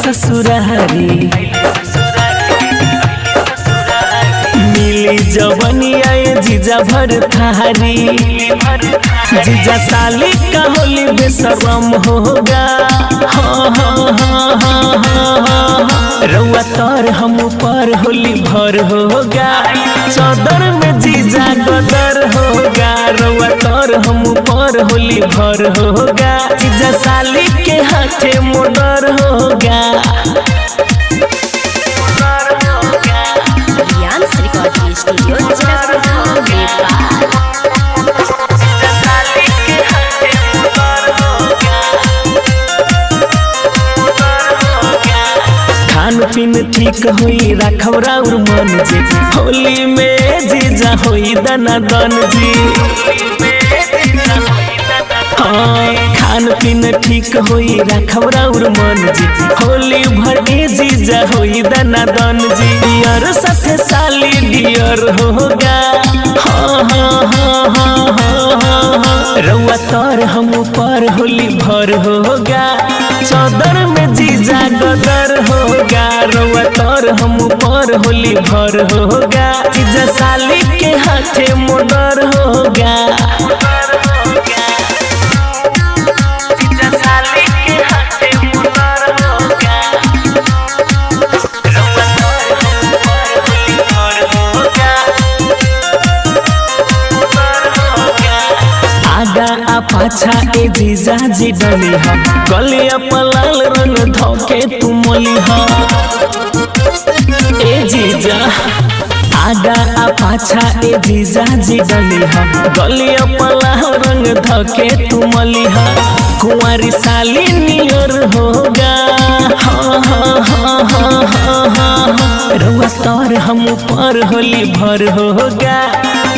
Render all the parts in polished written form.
ससुरारी मिली जवनिया ये जीजा भर थारी जीजा साली का होली बेशरम होगा। रउआ तर हम पर होली भर होगा चौदर में जीजा गदर होगा। रउआ तर हम पर होली भर होगा जीजा साली के हाथे मोटर होगा। खान पीन ठीक होई राखब राउर मन जी होली में जीजा होई दाना दान जी। खान पीन ठीक होई राखब राउर मन जी होली भर जीजा होई दाना दान जी। डियर साथे साली डियर होगा। रउआ तर हम पर होली भर होगा चौदर में जीजा गदर होगा। रउआ तर हम पर होली भर होगा जीजा साली के हाथे मोटर होगा। पाछा ए जीजा जी डली हम गलिया पलाल रंग धोके तू मोली ए जीजा आगा आ पाछा ए जीजा जी डली हम गलिया पलाल रंग धोके तू मोली कुंवारी साली नियर होगा। रउआ तर हम पर होली भर होगा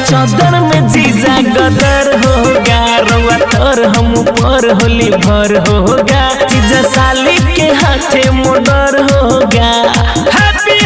चौदर में जीजा गदर होगा। रउआ तर हम पर होली भर होगा जीजा साली के हाथे मोटर होगा। हैप्पी